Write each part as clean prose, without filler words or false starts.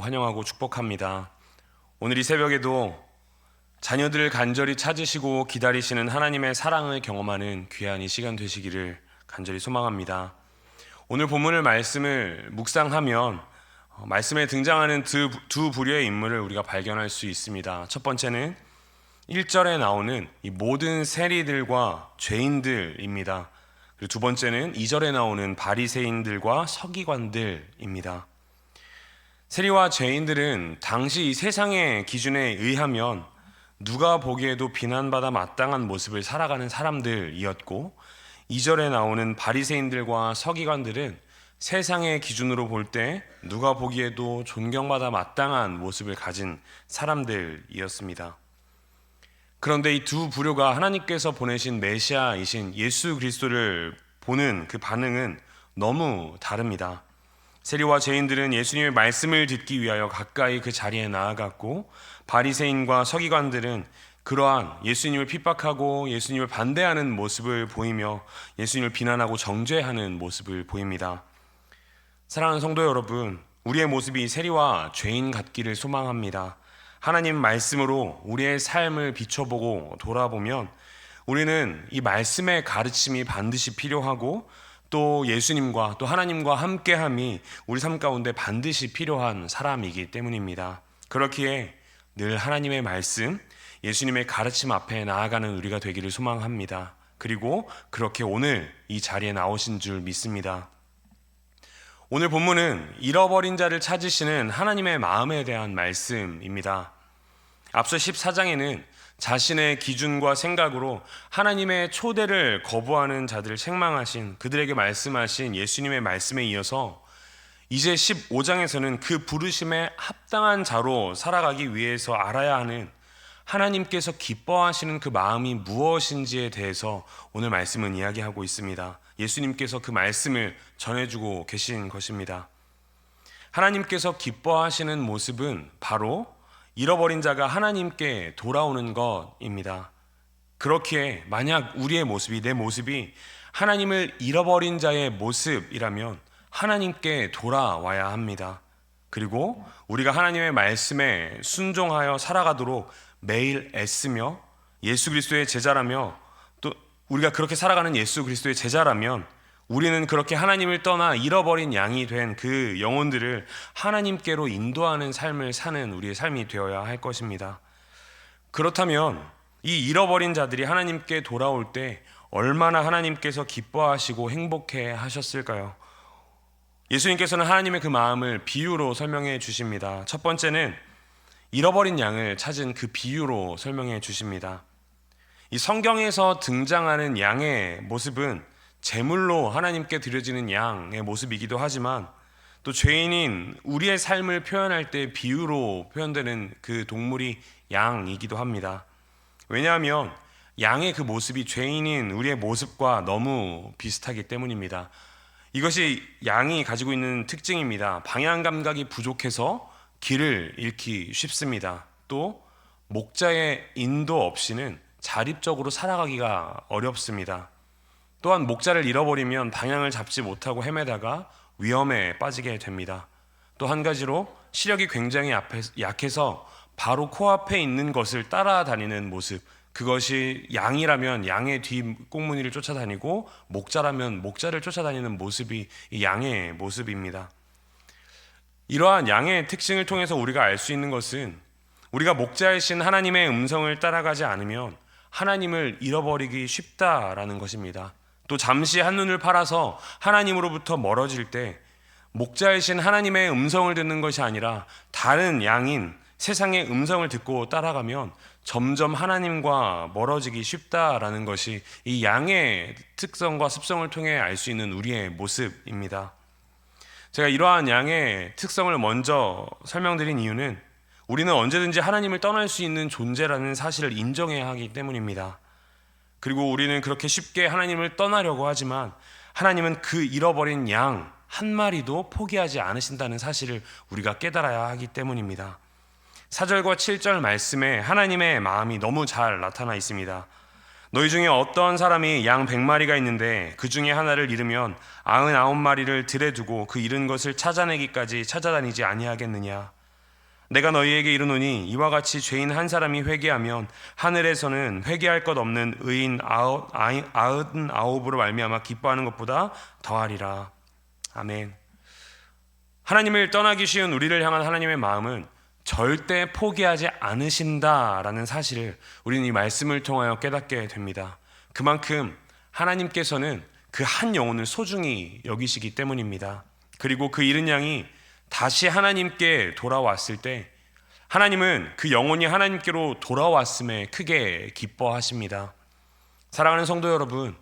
환영하고 축복합니다. 오늘 이 새벽에도 자녀들을 간절히 찾으시고 기다리시는 하나님의 사랑을 경험하는 귀한 이 시간 되시기를 간절히 소망합니다. 오늘 본문의 말씀을 묵상하면 말씀에 등장하는 두 부류의 인물을 우리가 발견할 수 있습니다. 첫 번째는 1절에 나오는 이 모든 세리들과 죄인들입니다. 그리고 두 번째는 2절에 나오는 바리새인들과 서기관들입니다. 세리와 죄인들은 당시 이 세상의 기준에 의하면 누가 보기에도 비난받아 마땅한 모습을 살아가는 사람들이었고, 2절에 나오는 바리새인들과 서기관들은 세상의 기준으로 볼 때 누가 보기에도 존경받아 마땅한 모습을 가진 사람들이었습니다. 그런데 이 두 부류가 하나님께서 보내신 메시아이신 예수 그리스도를 보는 그 반응은 너무 다릅니다. 세리와 죄인들은 예수님의 말씀을 듣기 위하여 가까이 그 자리에 나아갔고, 바리새인과 서기관들은 그러한 예수님을 핍박하고 예수님을 반대하는 모습을 보이며 예수님을 비난하고 정죄하는 모습을 보입니다. 사랑하는 성도 여러분, 우리의 모습이 세리와 죄인 같기를 소망합니다. 하나님 말씀으로 우리의 삶을 비춰보고 돌아보면 우리는 이 말씀의 가르침이 반드시 필요하고, 또 예수님과 또 하나님과 함께함이 우리 삶 가운데 반드시 필요한 사람이기 때문입니다. 그렇기에 늘 하나님의 말씀, 예수님의 가르침 앞에 나아가는 우리가 되기를 소망합니다. 그리고 그렇게 오늘 이 자리에 나오신 줄 믿습니다. 오늘 본문은 잃어버린 자를 찾으시는 하나님의 마음에 대한 말씀입니다. 앞서 14장에는 자신의 기준과 생각으로 하나님의 초대를 거부하는 자들을 책망하신, 그들에게 말씀하신 예수님의 말씀에 이어서 이제 15장에서는 그 부르심에 합당한 자로 살아가기 위해서 알아야 하는 하나님께서 기뻐하시는 그 마음이 무엇인지에 대해서 오늘 말씀은 이야기하고 있습니다. 예수님께서 그 말씀을 전해주고 계신 것입니다. 하나님께서 기뻐하시는 모습은 바로 잃어버린 자가 하나님께 돌아오는 것입니다. 그렇기에 만약 우리의 모습이, 내 모습이 하나님을 잃어버린 자의 모습이라면 하나님께 돌아와야 합니다. 그리고 우리가 하나님의 말씀에 순종하여 살아가도록 매일 애쓰며 예수 그리스도의 제자라며, 또 우리가 그렇게 살아가는 예수 그리스도의 제자라면 우리는 그렇게 하나님을 떠나 잃어버린 양이 된 그 영혼들을 하나님께로 인도하는 삶을 사는 우리의 삶이 되어야 할 것입니다. 그렇다면 이 잃어버린 자들이 하나님께 돌아올 때 얼마나 하나님께서 기뻐하시고 행복해 하셨을까요? 예수님께서는 하나님의 그 마음을 비유로 설명해 주십니다. 첫 번째는 잃어버린 양을 찾은 그 비유로 설명해 주십니다. 이 성경에서 등장하는 양의 모습은 제물로 하나님께 드려지는 양의 모습이기도 하지만, 또 죄인인 우리의 삶을 표현할 때 비유로 표현되는 그 동물이 양이기도 합니다. 왜냐하면 양의 그 모습이 죄인인 우리의 모습과 너무 비슷하기 때문입니다. 이것이 양이 가지고 있는 특징입니다. 방향 감각이 부족해서 길을 잃기 쉽습니다. 또 목자의 인도 없이는 자립적으로 살아가기가 어렵습니다. 또한 목자를 잃어버리면 방향을 잡지 못하고 헤매다가 위험에 빠지게 됩니다. 또 한 가지로 시력이 굉장히 약해서 바로 코앞에 있는 것을 따라다니는 모습, 그것이 양이라면 양의 뒷꽁무니를 쫓아다니고 목자라면 목자를 쫓아다니는 모습이 이 양의 모습입니다. 이러한 양의 특징을 통해서 우리가 알 수 있는 것은 우리가 목자이신 하나님의 음성을 따라가지 않으면 하나님을 잃어버리기 쉽다라는 것입니다. 또 잠시 한눈을 팔아서 하나님으로부터 멀어질 때 목자이신 하나님의 음성을 듣는 것이 아니라 다른 양인 세상의 음성을 듣고 따라가면 점점 하나님과 멀어지기 쉽다라는 것이 이 양의 특성과 습성을 통해 알 수 있는 우리의 모습입니다. 제가 이러한 양의 특성을 먼저 설명드린 이유는 우리는 언제든지 하나님을 떠날 수 있는 존재라는 사실을 인정해야 하기 때문입니다. 그리고 우리는 그렇게 쉽게 하나님을 떠나려고 하지만 하나님은 그 잃어버린 양 한 마리도 포기하지 않으신다는 사실을 우리가 깨달아야 하기 때문입니다. 4절과 7절 말씀에 하나님의 마음이 너무 잘 나타나 있습니다. 너희 중에 어떤 사람이 양 100마리가 있는데 그 중에 하나를 잃으면 99마리를 들에 두고 그 잃은 것을 찾아내기까지 찾아다니지 아니하겠느냐. 내가 너희에게 이르노니 이와 같이 죄인 한 사람이 회개하면 하늘에서는 회개할 것 없는 의인 99으로 말미암아 기뻐하는 것보다 더하리라. 아멘. 하나님을 떠나기 쉬운 우리를 향한 하나님의 마음은 절대 포기하지 않으신다라는 사실을 우리는 이 말씀을 통하여 깨닫게 됩니다. 그만큼 하나님께서는 그 한 영혼을 소중히 여기시기 때문입니다. 그리고 그 잃은 양이 다시 하나님께 돌아왔을 때 하나님은 그 영혼이 하나님께로 돌아왔음에 크게 기뻐하십니다. 사랑하는 성도 여러분,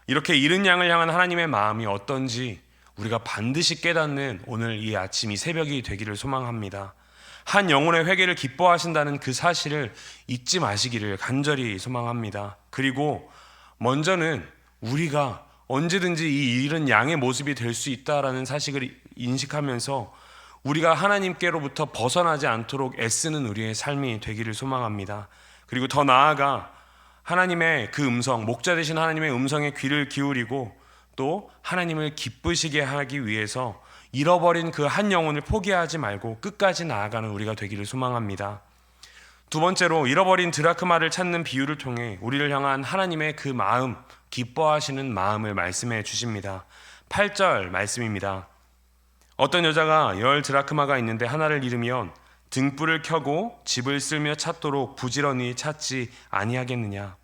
이렇게 잃은 양을 향한 하나님의 마음이 어떤지 우리가 반드시 깨닫는 오늘 이 아침, 이 새벽이 되기를 소망합니다. 한 영혼의 회개를 기뻐하신다는 그 사실을 잊지 마시기를 간절히 소망합니다. 그리고 먼저는 우리가 언제든지 이 잃은 양의 모습이 될 수 있다라는 사실을 인식하면서 우리가 하나님께로부터 벗어나지 않도록 애쓰는 우리의 삶이 되기를 소망합니다. 그리고 더 나아가 하나님의 그 음성, 목자 되신 하나님의 음성에 귀를 기울이고 또 하나님을 기쁘시게 하기 위해서 잃어버린 그 한 영혼을 포기하지 말고 끝까지 나아가는 우리가 되기를 소망합니다. 두 번째로, 잃어버린 드라크마를 찾는 비유를 통해 우리를 향한 하나님의 그 마음, 기뻐하시는 마음을 말씀해 주십니다. 8절 말씀입니다. 어떤 여자가 10 드라크마가 있는데 하나를 잃으면 등불을 켜고 집을 쓸며 찾도록 부지런히 찾지 아니하겠느냐.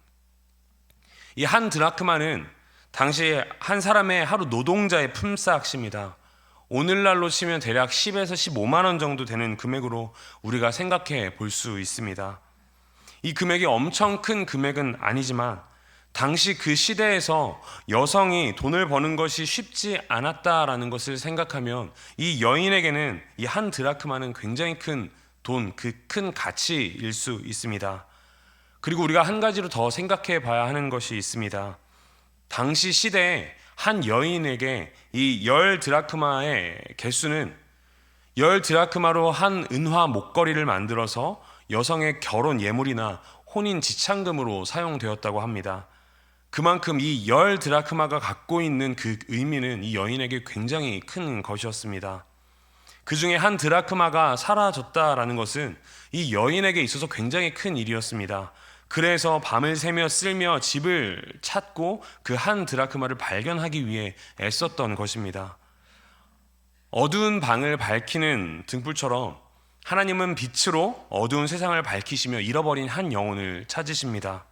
이 한 드라크마는 당시 한 사람의 하루 노동자의 품삯입니다. 오늘날로 치면 대략 10에서 15만 원 정도 되는 금액으로 우리가 생각해 볼 수 있습니다. 이 금액이 엄청 큰 금액은 아니지만 당시 그 시대에서 여성이 돈을 버는 것이 쉽지 않았다라는 것을 생각하면 이 여인에게는 이 한 드라크마는 굉장히 큰 돈, 그 큰 가치일 수 있습니다. 그리고 우리가 한 가지로 더 생각해 봐야 하는 것이 있습니다. 당시 시대에 한 여인에게 이 10 드라크마의 개수는 10 드라크마로 한 은화 목걸이를 만들어서 여성의 결혼 예물이나 혼인 지참금으로 사용되었다고 합니다. 그만큼 이 10 드라크마가 갖고 있는 그 의미는 이 여인에게 굉장히 큰 것이었습니다. 그 중에 한 드라크마가 사라졌다라는 것은 이 여인에게 있어서 굉장히 큰 일이었습니다. 그래서 밤을 새며 쓸며 집을 찾고 그 한 드라크마를 발견하기 위해 애썼던 것입니다. 어두운 방을 밝히는 등불처럼 하나님은 빛으로 어두운 세상을 밝히시며 잃어버린 한 영혼을 찾으십니다.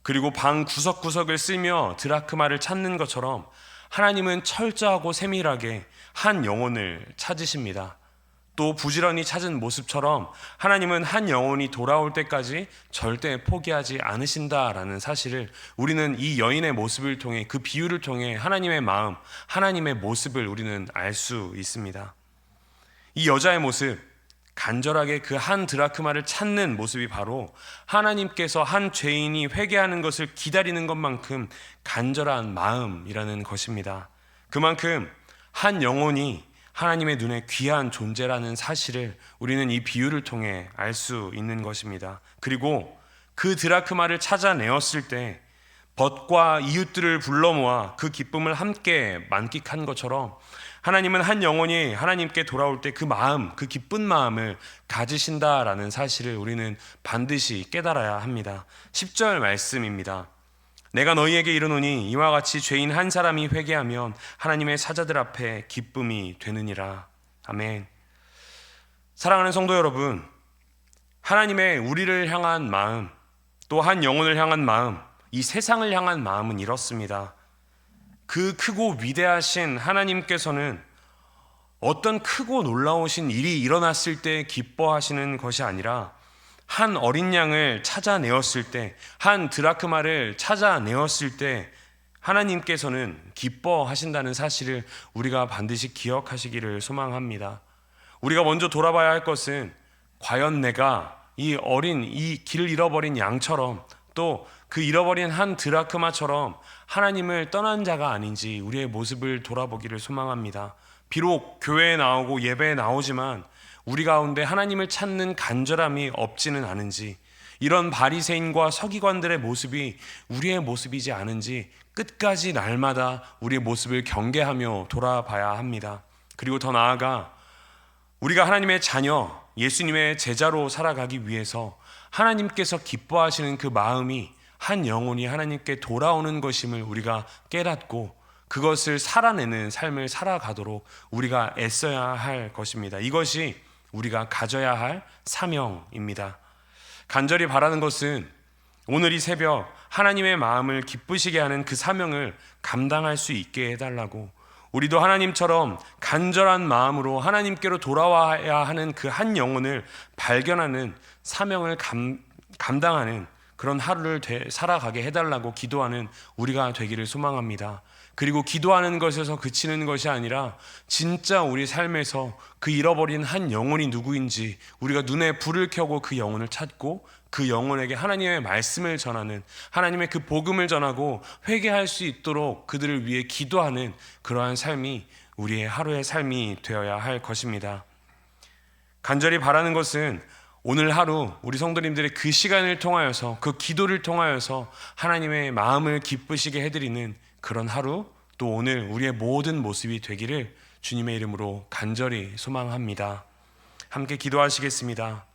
그리고 방 구석구석을 쓸며 드라크마를 찾는 것처럼 하나님은 철저하고 세밀하게 한 영혼을 찾으십니다. 또 부지런히 찾은 모습처럼 하나님은 한 영혼이 돌아올 때까지 절대 포기하지 않으신다라는 사실을 우리는 이 여인의 모습을 통해, 그 비유를 통해 하나님의 마음, 하나님의 모습을 우리는 알 수 있습니다. 이 여자의 모습, 간절하게 그 한 드라크마를 찾는 모습이 바로 하나님께서 한 죄인이 회개하는 것을 기다리는 것만큼 간절한 마음이라는 것입니다. 그만큼 한 영혼이 하나님의 눈에 귀한 존재라는 사실을 우리는 이 비유를 통해 알 수 있는 것입니다. 그리고 그 드라크마를 찾아내었을 때 벗과 이웃들을 불러 모아 그 기쁨을 함께 만끽한 것처럼 하나님은 한 영혼이 하나님께 돌아올 때 그 마음, 그 기쁜 마음을 가지신다라는 사실을 우리는 반드시 깨달아야 합니다. 10절 말씀입니다. 내가 너희에게 이르노니 이와 같이 죄인 한 사람이 회개하면 하나님의 사자들 앞에 기쁨이 되느니라. 아멘. 사랑하는 성도 여러분, 하나님의 우리를 향한 마음, 또 한 영혼을 향한 마음, 이 세상을 향한 마음은 이렇습니다. 그 크고 위대하신 하나님께서는 어떤 크고 놀라우신 일이 일어났을 때 기뻐하시는 것이 아니라 한 어린 양을 찾아내었을 때, 한 드라크마를 찾아내었을 때 하나님께서는 기뻐하신다는 사실을 우리가 반드시 기억하시기를 소망합니다. 우리가 먼저 돌아봐야 할 것은 과연 내가 이 어린, 이 길 잃어버린 양처럼 또 그 잃어버린 한 드라크마처럼 하나님을 떠난 자가 아닌지 우리의 모습을 돌아보기를 소망합니다. 비록 교회에 나오고 예배에 나오지만 우리 가운데 하나님을 찾는 간절함이 없지는 않은지, 이런 바리새인과 서기관들의 모습이 우리의 모습이지 않은지 끝까지 날마다 우리의 모습을 경계하며 돌아봐야 합니다. 그리고 더 나아가 우리가 하나님의 자녀, 예수님의 제자로 살아가기 위해서 하나님께서 기뻐하시는 그 마음이 한 영혼이 하나님께 돌아오는 것임을 우리가 깨닫고 그것을 살아내는 삶을 살아가도록 우리가 애써야 할 것입니다. 이것이 우리가 가져야 할 사명입니다. 간절히 바라는 것은 오늘 이 새벽 하나님의 마음을 기쁘시게 하는 그 사명을 감당할 수 있게 해달라고, 우리도 하나님처럼 간절한 마음으로 하나님께로 돌아와야 하는 그 한 영혼을 발견하는 사명을 감당하는 그런 하루를 살아가게 해달라고 기도하는 우리가 되기를 소망합니다. 그리고 기도하는 것에서 그치는 것이 아니라 진짜 우리 삶에서 그 잃어버린 한 영혼이 누구인지 우리가 눈에 불을 켜고 그 영혼을 찾고 그 영혼에게 하나님의 말씀을 전하는, 하나님의 그 복음을 전하고 회개할 수 있도록 그들을 위해 기도하는 그러한 삶이 우리의 하루의 삶이 되어야 할 것입니다. 간절히 바라는 것은 오늘 하루 우리 성도님들의 그 시간을 통하여서, 그 기도를 통하여서 하나님의 마음을 기쁘시게 해드리는 그런 하루, 또 오늘 우리의 모든 모습이 되기를 주님의 이름으로 간절히 소망합니다. 함께 기도하시겠습니다.